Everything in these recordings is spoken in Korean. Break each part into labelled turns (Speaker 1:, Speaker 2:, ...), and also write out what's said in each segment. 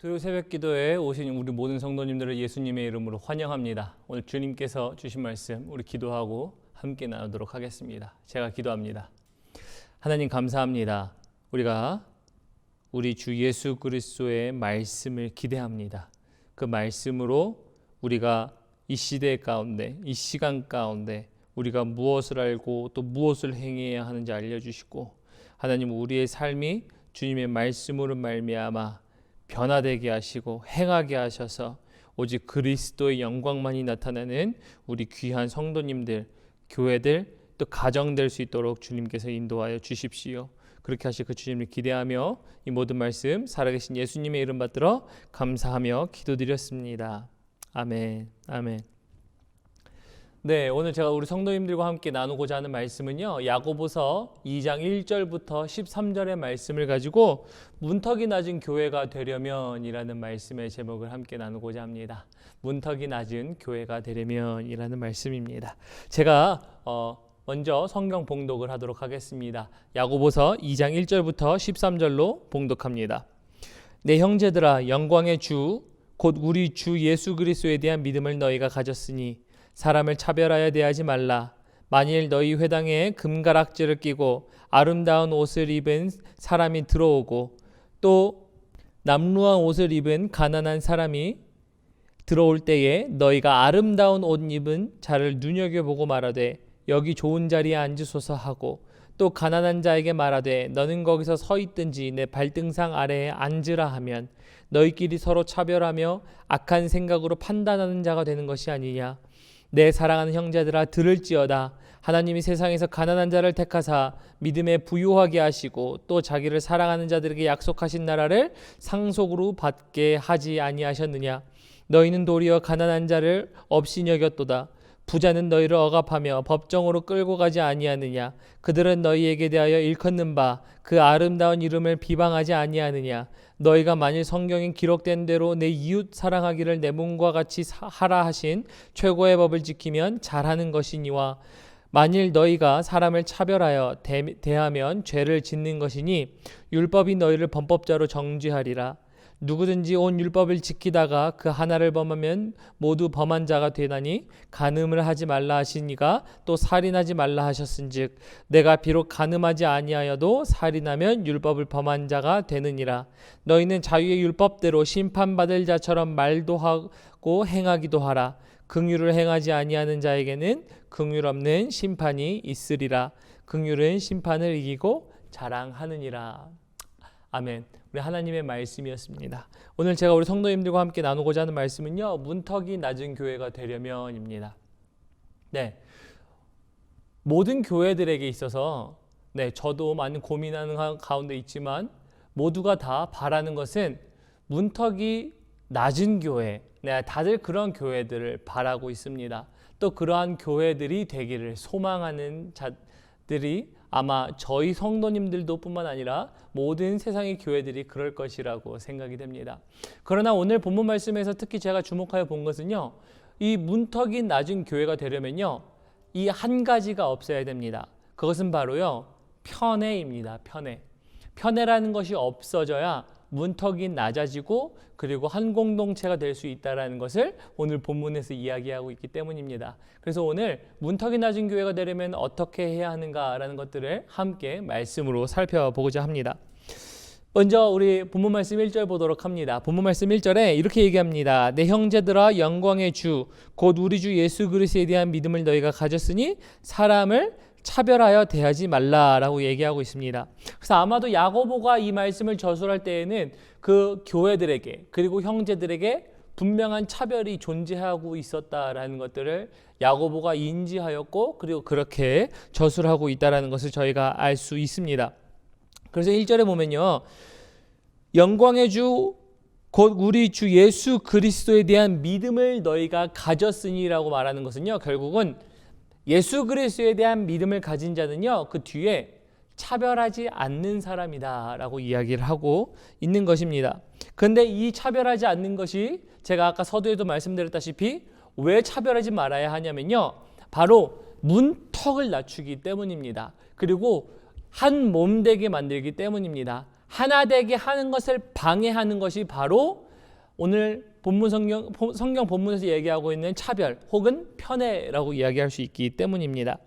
Speaker 1: 토요 새벽 기도에 오신 우리 모든 성도님들을 예수님의 이름으로 환영합니다. 오늘 주님께서 주신 말씀 우리 기도하고 함께 나누도록 하겠습니다. 제가 기도합니다. 하나님 감사합니다. 우리가 우리 주 예수 그리스도의 말씀을 기대합니다. 그 말씀으로 우리가 이 시대 가운데, 이 시간 가운데 우리가 무엇을 알고 또 무엇을 행해야 하는지 알려주시고, 하나님 우리의 삶이 주님의 말씀으로 말미암아 변화되게 하시고 행하게 하셔서 오직 그리스도의 영광만이 나타나는 우리 귀한 성도님들, 교회들, 또 가정 될 수 있도록 주님께서 인도하여 주십시오. 그렇게 하실 그 주님을 기대하며 이 모든 말씀 살아계신 예수님의 이름 받들어 감사하며 기도드렸습니다. 아멘. 아멘. 네, 오늘 제가 우리 성도님들과 함께 나누고자 하는 말씀은요, 야고보서 2장 1절부터 13절의 말씀을 가지고 문턱이 낮은 교회가 되려면 이라는 말씀의 제목을 함께 나누고자 합니다. 문턱이 낮은 교회가 되려면 이라는 말씀입니다. 제가 먼저 성경 봉독을 하도록 하겠습니다. 야고보서 2장 1절부터 13절로 봉독합니다. 내 형제들아, 영광의 주 곧 우리 주 예수 그리스도에 대한 믿음을 너희가 가졌으니 사람을 차별하여 대하지 말라. 만일 너희 회당에 금가락지를 끼고 아름다운 옷을 입은 사람이 들어오고 또 남루한 옷을 입은 가난한 사람이 들어올 때에 너희가 아름다운 옷 입은 자를 눈여겨보고 말하되 여기 좋은 자리에 앉으소서 하고, 또 가난한 자에게 말하되 너는 거기서 서 있든지 내 발등상 아래에 앉으라 하면 너희끼리 서로 차별하며 악한 생각으로 판단하는 자가 되는 것이 아니냐. 내 사랑하는 형제들아, 들을지어다. 하나님이 세상에서 가난한 자를 택하사 믿음에 부유하게 하시고 또 자기를 사랑하는 자들에게 약속하신 나라를 상속으로 받게 하지 아니하셨느냐. 너희는 도리어 가난한 자를 없이 여겼도다. 부자는 너희를 억압하며 법정으로 끌고 가지 아니하느냐. 그들은 너희에게 대하여 일컫는 바 그 아름다운 이름을 비방하지 아니하느냐. 너희가 만일 성경에 기록된 대로 내 이웃 사랑하기를 내 몸과 같이 하라 하신 최고의 법을 지키면 잘하는 것이니와, 만일 너희가 사람을 차별하여 대하면 죄를 짓는 것이니 율법이 너희를 범법자로 정죄하리라. 누구든지 온 율법을 지키다가 그 하나를 범하면 모두 범한 자가 되나니, 간음을 하지 말라 하시니가 또 살인하지 말라 하셨은즉 내가 비록 간음하지 아니하여도 살인하면 율법을 범한 자가 되느니라. 너희는 자유의 율법대로 심판받을 자처럼 말도 하고 행하기도 하라. 긍휼을 행하지 아니하는 자에게는 긍휼 없는 심판이 있으리라. 긍휼은 심판을 이기고 자랑하느니라. 아멘. 우리 하나님의 말씀이었습니다. 오늘 제가 우리 성도님들과 함께 나누고자 하는 말씀은요, 문턱이 낮은 교회가 되려면입니다. 네, 모든 교회들에게 있어서 저도 많은 고민하는 가운데 있지만 모두가 다 바라는 것은 문턱이 낮은 교회, 다들 그런 교회들을 바라고 있습니다. 또 그러한 교회들이 되기를 소망하는 자들이 아마 저희 성도님들도 뿐만 아니라 모든 세상의 교회들이 그럴 것이라고 생각이 됩니다. 그러나 오늘 본문 말씀에서 특히 제가 주목하여 본 것은요, 이 문턱이 낮은 교회가 되려면요, 이 한 가지가 없어야 됩니다. 그것은 바로요, 편애입니다. 편애라는 것이 없어져야 문턱이 낮아지고 그리고 한 공동체가 될 수 있다는 것을 오늘 본문에서 이야기하고 있기 때문입니다. 그래서 오늘 문턱이 낮은 교회가 되려면 어떻게 해야 하는가라는 것들을 함께 말씀으로 살펴보고자 합니다. 먼저 우리 본문 말씀 1절 보도록 합니다. 본문 말씀 1절에 이렇게 얘기합니다. 내 형제들아, 영광의 주 곧 우리 주 예수 그리스도에 대한 믿음을 너희가 가졌으니 사람을 차별하여 대하지 말라라고 얘기하고 있습니다. 그래서 아마도 야고보가 이 말씀을 저술할 때에는 그 교회들에게 그리고 형제들에게 분명한 차별이 존재하고 있었다라는 것들을 야고보가 인지하였고, 그리고 그렇게 저술하고 있다라는 것을 저희가 알 수 있습니다. 그래서 1절에 보면요, 영광의 주 곧 우리 주 예수 그리스도에 대한 믿음을 너희가 가졌으니라고 말하는 것은요, 결국은 예수 그리스도에 대한 믿음을 가진 자는요, 그 뒤에 차별하지 않는 사람이다 라고 이야기를 하고 있는 것입니다. 그런데 이 차별하지 않는 것이 제가 아까 서두에도 말씀드렸다시피 왜 차별하지 말아야 하냐면요, 바로 문턱을 낮추기 때문입니다. 그리고 한 몸 되게 만들기 때문입니다. 하나 되게 하는 것을 방해하는 것이 바로 오늘 성경 본문에서 얘기하고 있는 차별 혹은 편애라고 이야기할 수 있기 때문입니다.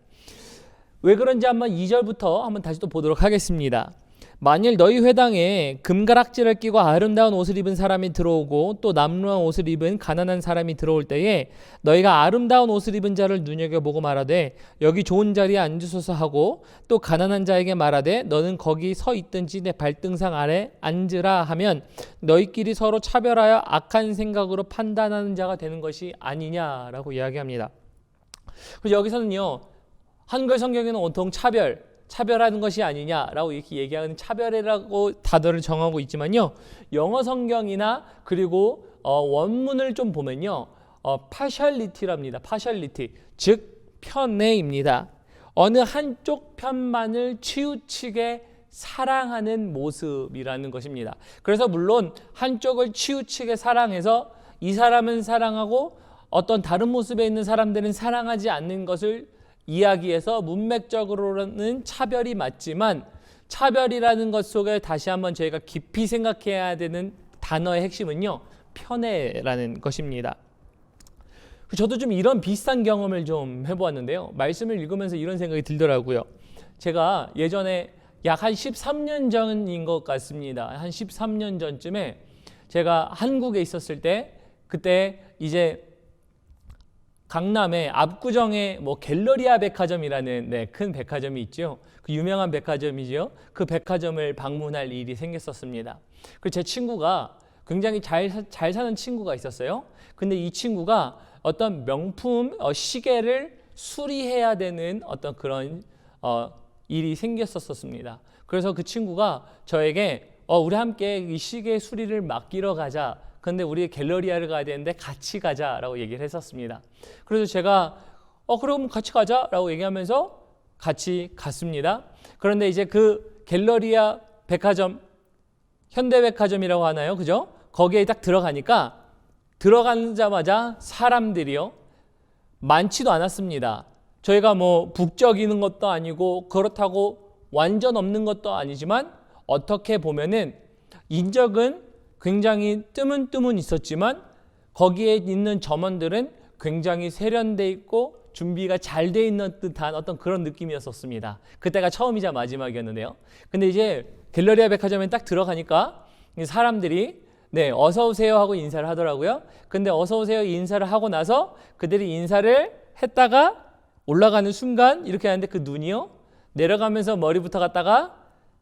Speaker 1: 왜 그런지 한번 2절부터 한번 다시 또 보도록 하겠습니다. 만일 너희 회당에 금가락지를 끼고 아름다운 옷을 입은 사람이 들어오고 또 남루한 옷을 입은 가난한 사람이 들어올 때에 너희가 아름다운 옷을 입은 자를 눈여겨보고 말하되 여기 좋은 자리에 앉으소서 하고 또 가난한 자에게 말하되 너는 거기 서 있든지 내 발등상 아래 앉으라 하면 너희끼리 서로 차별하여 악한 생각으로 판단하는 자가 되는 것이 아니냐라고 이야기합니다. 그래서 여기서는요, 한글 성경에는 온통 차별하는 것이 아니냐라고 이렇게 얘기하는 차별이라고 단어를 정하고 있지만요, 영어 성경이나 그리고 원문을 좀 보면요, partiality랍니다. partiality, 즉 편애입니다. 어느 한쪽 편만을 치우치게 사랑하는 모습이라는 것입니다. 그래서 물론 한쪽을 치우치게 사랑해서 이 사람은 사랑하고 어떤 다른 모습에 있는 사람들은 사랑하지 않는 것을 이야기해서 문맥적으로는 차별이 맞지만, 차별이라는 것 속에 다시 한번 저희가 깊이 생각해야 되는 단어의 핵심은요, 편애라는 것입니다. 저도 좀 이런 비슷한 경험을 좀 해보았는데요, 말씀을 읽으면서 이런 생각이 들더라고요. 제가 예전에 약 한 13년 전인 것 같습니다. 한 13년 전쯤에 제가 한국에 있었을 때, 그때 이제 강남의 압구정에 갤러리아 백화점이라는 큰 백화점이 있죠. 그 유명한 백화점이죠. 그 백화점을 방문할 일이 생겼었습니다. 그리고 제 친구가 굉장히 잘 사는 친구가 있었어요. 근데 이 친구가 어떤 명품 시계를 수리해야 되는 어떤 그런 일이 생겼었습니다. 그래서 그 친구가 저에게 우리 함께 이 시계 수리를 맡기러 가자. 근데 우리 갤러리아를 가야 되는데 같이 가자라고 얘기를 했었습니다. 그래서 제가 그럼 같이 가자라고 얘기하면서 같이 갔습니다. 그런데 이제 그 갤러리아 백화점, 현대백화점이라고 하나요, 그죠? 거기에 딱 들어가니까 들어가자마자 사람들이요, 많지도 않았습니다. 저희가 북적이는 것도 아니고 그렇다고 완전 없는 것도 아니지만, 어떻게 보면은 인적은 굉장히 뜨문뜨문 있었지만 거기에 있는 점원들은 굉장히 세련돼 있고 준비가 잘 돼 있는 듯한 어떤 그런 느낌이었습니다. 그때가 처음이자 마지막이었는데요. 근데 이제 갤러리아 백화점에 딱 들어가니까 사람들이 어서 오세요 하고 인사를 하더라고요. 근데 어서 오세요 인사를 하고 나서 그들이 인사를 했다가 올라가는 순간 이렇게 하는데, 그 눈이요, 내려가면서 머리부터 갔다가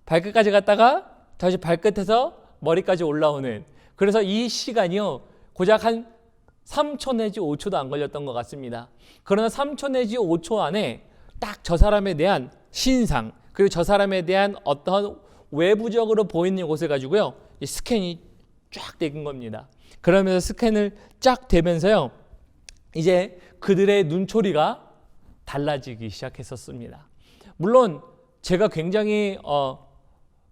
Speaker 1: 발끝까지 갔다가 다시 발끝에서 머리까지 올라오는, 그래서 이 시간이요, 고작 한 3초 내지 5초도 안 걸렸던 것 같습니다. 그러나 3초 내지 5초 안에 딱 저 사람에 대한 신상, 그리고 저 사람에 대한 어떤 외부적으로 보이는 곳을 가지고요, 이 스캔이 쫙 되는 겁니다. 그러면서 스캔을 쫙 되면서요, 이제 그들의 눈초리가 달라지기 시작했었습니다. 물론 제가 굉장히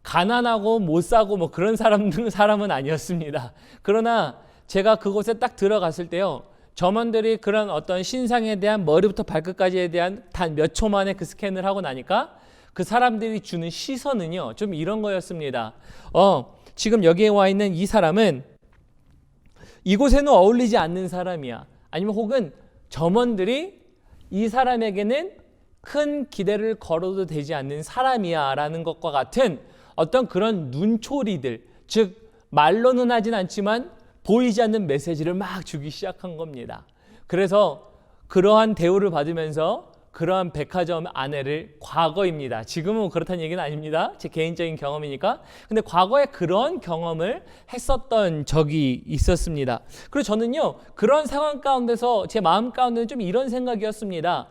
Speaker 1: 가난하고 못 사고 그런 사람은 아니었습니다. 그러나 제가 그곳에 딱 들어갔을 때요, 점원들이 그런 어떤 신상에 대한 머리부터 발끝까지에 대한 단 몇 초 만에 그 스캔을 하고 나니까 그 사람들이 주는 시선은요, 좀 이런 거였습니다. 지금 여기에 와 있는 이 사람은 이곳에는 어울리지 않는 사람이야. 아니면 혹은 점원들이 이 사람에게는 큰 기대를 걸어도 되지 않는 사람이야 라는 것과 같은 어떤 그런 눈초리들, 즉 말로는 하진 않지만 보이지 않는 메시지를 막 주기 시작한 겁니다. 그래서 그러한 대우를 받으면서 그러한 백화점 안에를, 과거입니다, 지금은 그렇다는 얘기는 아닙니다, 제 개인적인 경험이니까, 근데 과거에 그런 경험을 했었던 적이 있었습니다. 그리고 저는요, 그런 상황 가운데서 제 마음 가운데는 좀 이런 생각이었습니다.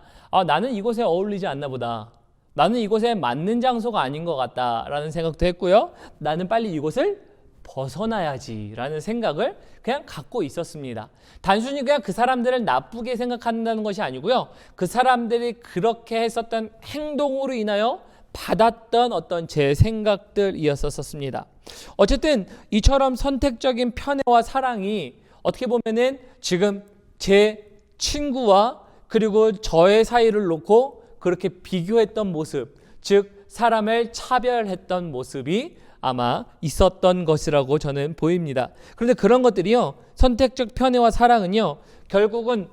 Speaker 1: 나는 이곳에 어울리지 않나 보다, 나는 이곳에 맞는 장소가 아닌 것 같다라는 생각도 했고요, 나는 빨리 이곳을 벗어나야지라는 생각을 그냥 갖고 있었습니다. 단순히 그냥 그 사람들을 나쁘게 생각한다는 것이 아니고요, 그 사람들이 그렇게 했었던 행동으로 인하여 받았던 어떤 제 생각들이었었습니다. 어쨌든 이처럼 선택적인 편애와 사랑이 어떻게 보면은 지금 제 친구와 그리고 저의 사이를 놓고 그렇게 비교했던 모습, 즉 사람을 차별했던 모습이 아마 있었던 것이라고 저는 보입니다. 그런데 그런 것들이요, 선택적 편애와 사랑은요, 결국은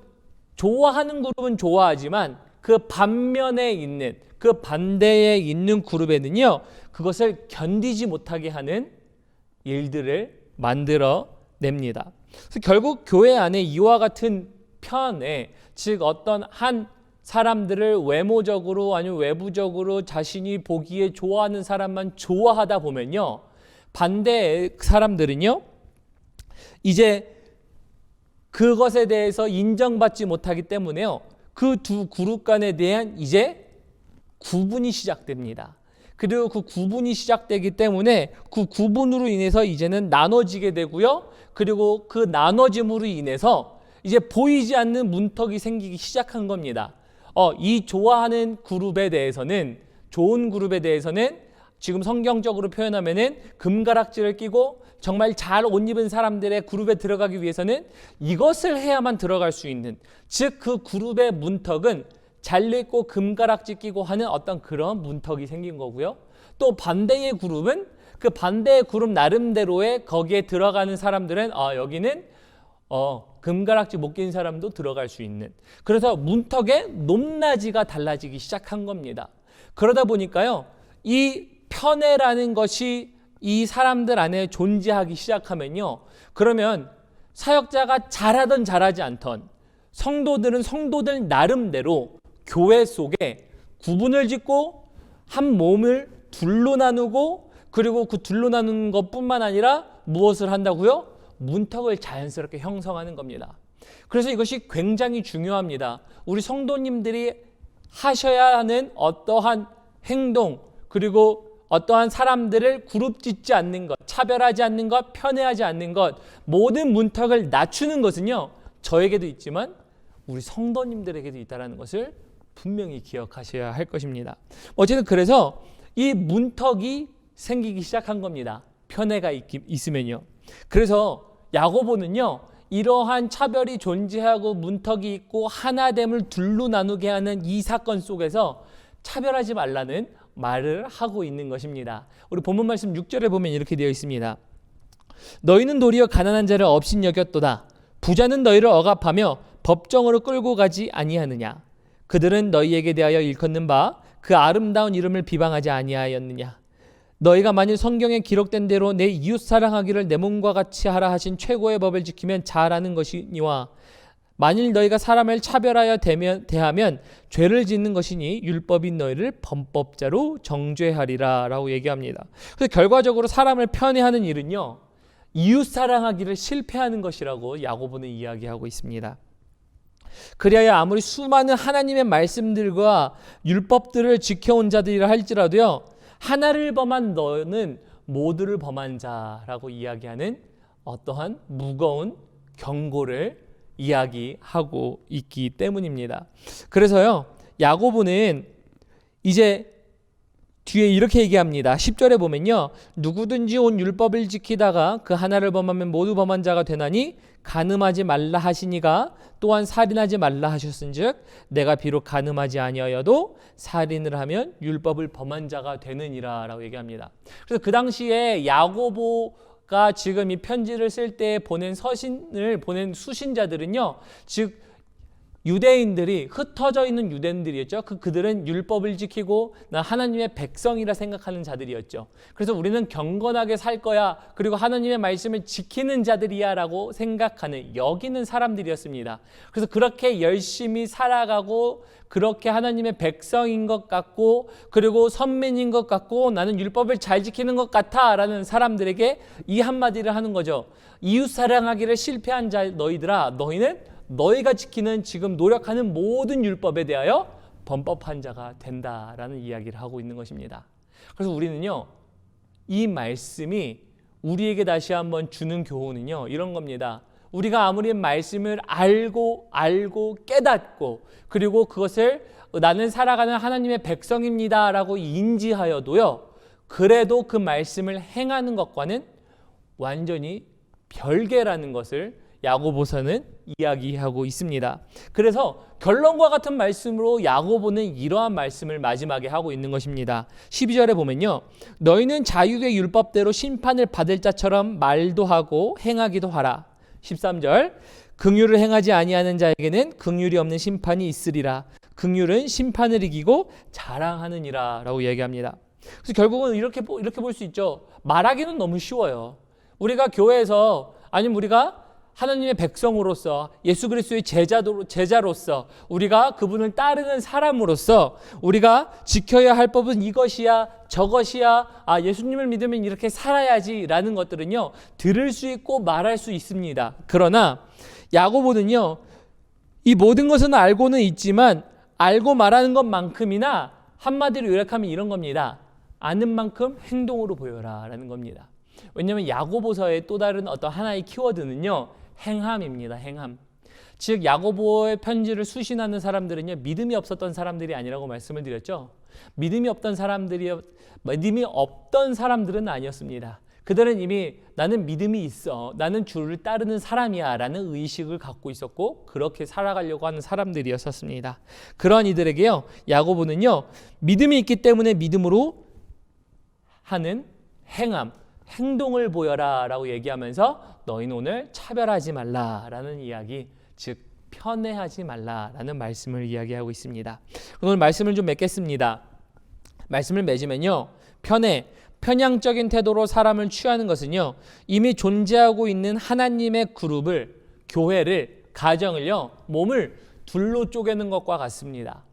Speaker 1: 좋아하는 그룹은 좋아하지만 그 반면에 있는, 그 반대에 있는 그룹에는요, 그것을 견디지 못하게 하는 일들을 만들어 냅니다. 그래서 결국 교회 안에 이와 같은 편애, 즉 어떤 한 사람들을 외모적으로 아니면 외부적으로 자신이 보기에 좋아하는 사람만 좋아하다 보면요, 반대의 사람들은요, 이제 그것에 대해서 인정받지 못하기 때문에요, 그 두 그룹 간에 대한 이제 구분이 시작됩니다. 그리고 그 구분이 시작되기 때문에 그 구분으로 인해서 이제는 나눠지게 되고요, 그리고 그 나눠짐으로 인해서 이제 보이지 않는 문턱이 생기기 시작한 겁니다. 이 좋아하는 그룹에 대해서는, 좋은 그룹에 대해서는 지금 성경적으로 표현하면은 금가락지를 끼고 정말 잘 옷 입은 사람들의 그룹에 들어가기 위해서는 이것을 해야만 들어갈 수 있는, 즉 그 그룹의 문턱은 잘 입고 금가락지 끼고 하는 어떤 그런 문턱이 생긴 거고요. 또 반대의 그룹은 그 반대의 그룹 나름대로의 거기에 들어가는 사람들은 여기는 금가락지 못 낀 사람도 들어갈 수 있는, 그래서 문턱의 높낮이가 달라지기 시작한 겁니다. 그러다 보니까요, 이 편애라는 것이 이 사람들 안에 존재하기 시작하면요, 그러면 사역자가 잘하든 잘하지 않던 성도들은 성도들 나름대로 교회 속에 구분을 짓고 한 몸을 둘로 나누고, 그리고 그 둘로 나누는 것뿐만 아니라 무엇을 한다고요? 문턱을 자연스럽게 형성하는 겁니다. 그래서 이것이 굉장히 중요합니다. 우리 성도님들이 하셔야 하는 어떠한 행동, 그리고 어떠한 사람들을 그룹 짓지 않는 것, 차별하지 않는 것, 편애하지 않는 것, 모든 문턱을 낮추는 것은요, 저에게도 있지만 우리 성도님들에게도 있다는 것을 분명히 기억하셔야 할 것입니다. 어쨌든 그래서 이 문턱이 생기기 시작한 겁니다. 편애가 있으면요. 그래서 야고보는요, 이러한 차별이 존재하고 문턱이 있고 하나됨을 둘로 나누게 하는 이 사건 속에서 차별하지 말라는 말을 하고 있는 것입니다. 우리 본문 말씀 6절에 보면 이렇게 되어 있습니다. 너희는 도리어 가난한 자를 업신 여겼도다. 부자는 너희를 억압하며 법정으로 끌고 가지 아니하느냐. 그들은 너희에게 대하여 일컫는 바 그 아름다운 이름을 비방하지 아니하였느냐. 너희가 만일 성경에 기록된 대로 내 이웃 사랑하기를 내 몸과 같이 하라 하신 최고의 법을 지키면 잘하는 것이니와, 만일 너희가 사람을 차별하여 대하면 죄를 짓는 것이니 율법인 너희를 범법자로 정죄하리라 라고 얘기합니다. 그래서 결과적으로 사람을 편애하는 일은요, 이웃 사랑하기를 실패하는 것이라고 야고보는 이야기하고 있습니다. 그리하여 아무리 수많은 하나님의 말씀들과 율법들을 지켜온 자들이라 할지라도요, 하나를 범한 너는 모두를 범한 자라고 이야기하는 어떠한 무거운 경고를 이야기하고 있기 때문입니다. 그래서요, 야고보는 이제 뒤에 이렇게 얘기합니다. 10절에 보면요, 누구든지 온 율법을 지키다가 그 하나를 범하면 모두 범한 자가 되나니 간음하지 말라 하시니가 또한 살인하지 말라 하셨은즉 내가 비록 간음하지 아니하여도 살인을 하면 율법을 범한 자가 되느니라 라고 얘기합니다. 그래서 그 당시에 야고보가 지금 이 편지를 쓸 때 보낸 서신을 보낸 수신자들은요, 즉 유대인들이, 흩어져 있는 유대인들이었죠. 그들은 율법을 지키고 나 하나님의 백성이라 생각하는 자들이었죠. 그래서 우리는 경건하게 살 거야, 그리고 하나님의 말씀을 지키는 자들이야 라고 생각하는, 여기는 사람들이었습니다. 그래서 그렇게 열심히 살아가고 그렇게 하나님의 백성인 것 같고, 그리고 선민인 것 같고, 나는 율법을 잘 지키는 것 같아 라는 사람들에게 이 한마디를 하는 거죠. 이웃 사랑하기를 실패한 자 너희들아, 너희는 너희가 지키는 지금 노력하는 모든 율법에 대하여 범법한 자가 된다라는 이야기를 하고 있는 것입니다. 그래서 우리는요, 이 말씀이 우리에게 다시 한번 주는 교훈은요, 이런 겁니다. 우리가 아무리 말씀을 알고 깨닫고, 그리고 그것을 나는 살아가는 하나님의 백성입니다 라고 인지하여도요, 그래도 그 말씀을 행하는 것과는 완전히 별개라는 것을 야고보서는 이야기하고 있습니다. 그래서 결론과 같은 말씀으로 야고보는 이러한 말씀을 마지막에 하고 있는 것입니다. 12절에 보면요, 너희는 자유의 율법대로 심판을 받을 자처럼 말도 하고 행하기도 하라. 13절, 긍휼을 행하지 아니하는 자에게는 긍휼이 없는 심판이 있으리라. 긍휼은 심판을 이기고 자랑하느니라 라고 얘기합니다. 그래서 결국은 이렇게 볼 수 있죠. 말하기는 너무 쉬워요. 우리가 교회에서, 아니면 우리가 하나님의 백성으로서, 예수 그리스도의 제자로서, 우리가 그분을 따르는 사람으로서 우리가 지켜야 할 법은 이것이야 저것이야, 예수님을 믿으면 이렇게 살아야지 라는 것들은요, 들을 수 있고 말할 수 있습니다. 그러나 야고보는요, 이 모든 것은 알고는 있지만 알고 말하는 것만큼이나, 한마디로 요약하면 이런 겁니다. 아는 만큼 행동으로 보여라 라는 겁니다. 왜냐하면 야고보서의 또 다른 어떤 하나의 키워드는요, 행함입니다. 행함. 즉 야고보의 편지를 수신하는 사람들은요, 믿음이 없었던 사람들이 아니라고 말씀을 드렸죠. 믿음이 없던 사람들은 아니었습니다. 그들은 이미 나는 믿음이 있어, 나는 주를 따르는 사람이야 라는 의식을 갖고 있었고, 그렇게 살아가려고 하는 사람들이었습니다. 그런 이들에게요, 야고보는요, 믿음이 있기 때문에 믿음으로 하는 행함, 행동을 보여라 라고 얘기하면서 너희는 오늘 차별하지 말라라는 이야기, 즉 편애하지 말라라는 말씀을 이야기하고 있습니다. 오늘 말씀을 좀 맺겠습니다. 말씀을 맺으면요, 편향적인 태도로 사람을 취하는 것은요, 이미 존재하고 있는 하나님의 그룹을, 교회를, 가정을요, 몸을 둘로 쪼개는 것과 같습니다.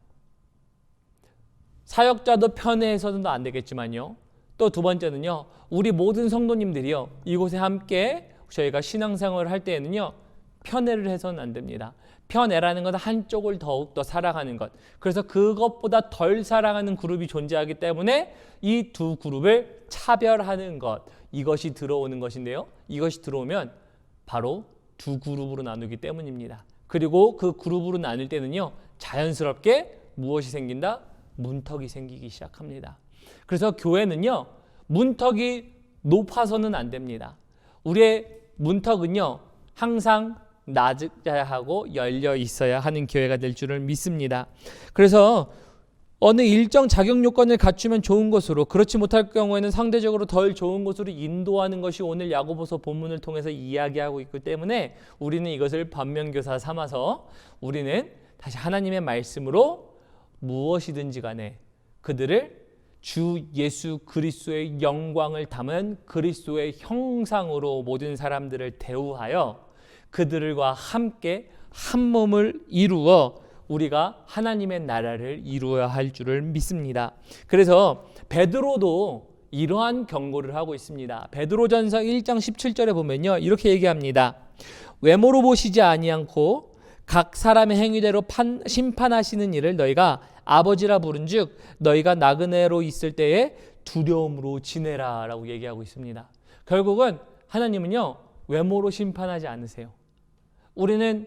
Speaker 1: 사역자도 편애해서는 안 되겠지만요, 또 두 번째는요, 우리 모든 성도님들이요, 이곳에 함께 저희가 신앙생활을 할 때에는요, 편애를 해서는 안 됩니다. 편애라는 것은 한쪽을 더욱더 사랑하는 것, 그래서 그것보다 덜 사랑하는 그룹이 존재하기 때문에 이 두 그룹을 차별하는 것, 이것이 들어오는 것인데요, 이것이 들어오면 바로 두 그룹으로 나누기 때문입니다. 그리고 그 그룹으로 나눌 때는요, 자연스럽게 무엇이 생긴다? 문턱이 생기기 시작합니다. 그래서 교회는요, 문턱이 높아서는 안 됩니다. 우리의 문턱은요, 항상 낮아야 하고 열려 있어야 하는 교회가 될 줄을 믿습니다. 그래서 어느 일정 자격 요건을 갖추면 좋은 것으로, 그렇지 못할 경우에는 상대적으로 덜 좋은 것으로 인도하는 것이 오늘 야고보서 본문을 통해서 이야기하고 있기 때문에 우리는 이것을 반면교사 삼아서 우리는 다시 하나님의 말씀으로 무엇이든지 간에 그들을 주 예수 그리스도의 영광을 담은 그리스도의 형상으로 모든 사람들을 대우하여 그들과 함께 한 몸을 이루어 우리가 하나님의 나라를 이루어야 할 줄을 믿습니다. 그래서 베드로도 이러한 경고를 하고 있습니다. 베드로전서 1장 17절에 보면요, 이렇게 얘기합니다. 외모로 보시지 아니않고 각 사람의 행위대로 심판하시는 일을 너희가 아버지라 부른즉 너희가 나그네로 있을 때에 두려움으로 지내라 라고 얘기하고 있습니다. 결국은 하나님은요, 외모로 심판하지 않으세요. 우리는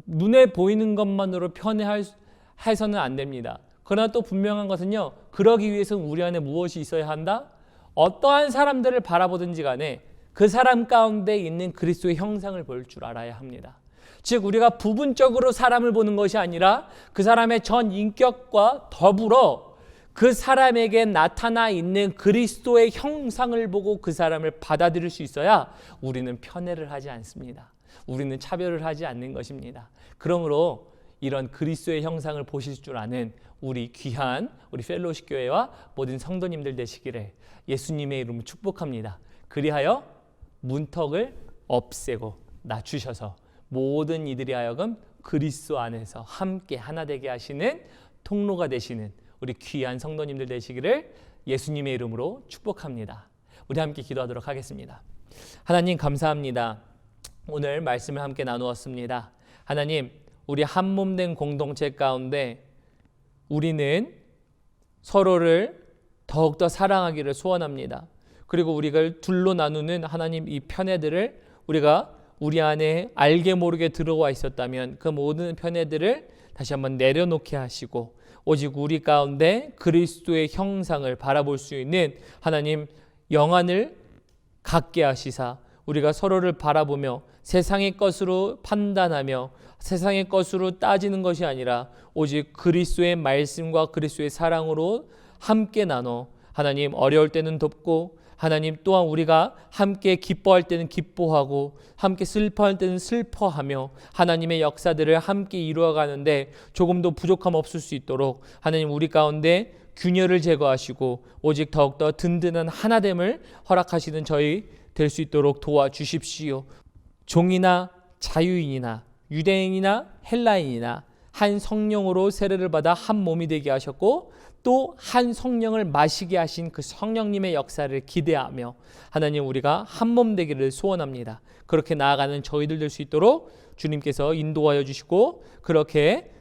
Speaker 1: 눈에 보이는 것만으로 편애해서는 안 됩니다. 그러나 또 분명한 것은요, 그러기 위해서는 우리 안에 무엇이 있어야 한다? 어떠한 사람들을 바라보든지 간에 그 사람 가운데 있는 그리스도의 형상을 볼 줄 알아야 합니다. 즉 우리가 부분적으로 사람을 보는 것이 아니라 그 사람의 전 인격과 더불어 그 사람에게 나타나 있는 그리스도의 형상을 보고 그 사람을 받아들일 수 있어야 우리는 편애를 하지 않습니다. 우리는 차별을 하지 않는 것입니다. 그러므로 이런 그리스도의 형상을 보실 줄 아는 우리 귀한 우리 펠로우십 교회와 모든 성도님들 되시기를 예수님의 이름으로 축복합니다. 그리하여 문턱을 없애고 낮추셔서 모든 이들이 하여금 그리스도 안에서 함께 하나 되게 하시는 통로가 되시는 우리 귀한 성도님들 되시기를 예수님의 이름으로 축복합니다. 우리 함께 기도하도록 하겠습니다. 하나님 감사합니다. 오늘 말씀을 함께 나누었습니다. 하나님, 우리 한 몸 된 공동체 가운데 우리는 서로를 더욱더 사랑하기를 소원합니다. 그리고 우리가 둘로 나누는 하나님 이 편애들을 우리가 우리 안에 알게 모르게 들어와 있었다면 그 모든 편애들을 다시 한번 내려놓게 하시고 오직 우리 가운데 그리스도의 형상을 바라볼 수 있는 하나님 영안을 갖게 하시사 우리가 서로를 바라보며 세상의 것으로 판단하며 세상의 것으로 따지는 것이 아니라 오직 그리스도의 말씀과 그리스도의 사랑으로 함께 나눠 하나님 어려울 때는 돕고 하나님 또한 우리가 함께 기뻐할 때는 기뻐하고 함께 슬퍼할 때는 슬퍼하며 하나님의 역사들을 함께 이루어가는데 조금도 부족함 없을 수 있도록 하나님 우리 가운데 균열을 제거하시고 오직 더욱더 든든한 하나됨을 허락하시는 저희 될 수 있도록 도와주십시오. 종이나 자유인이나 유대인이나 헬라인이나 한 성령으로 세례를 받아 한 몸이 되게 하셨고 또 한 성령을 마시게 하신 그 성령님의 역사를 기대하며 하나님 우리가 한 몸 되기를 소원합니다. 그렇게 나아가는 저희들 될 수 있도록 주님께서 인도하여 주시고 그렇게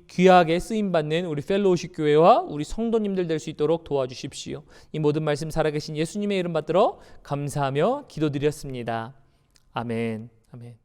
Speaker 1: 귀하게 쓰임받는 우리 펠로우십 교회와 우리 성도님들 될 수 있도록 도와주십시오. 이 모든 말씀 살아계신 예수님의 이름 받들어 감사하며 기도드렸습니다. 아멘. 아멘.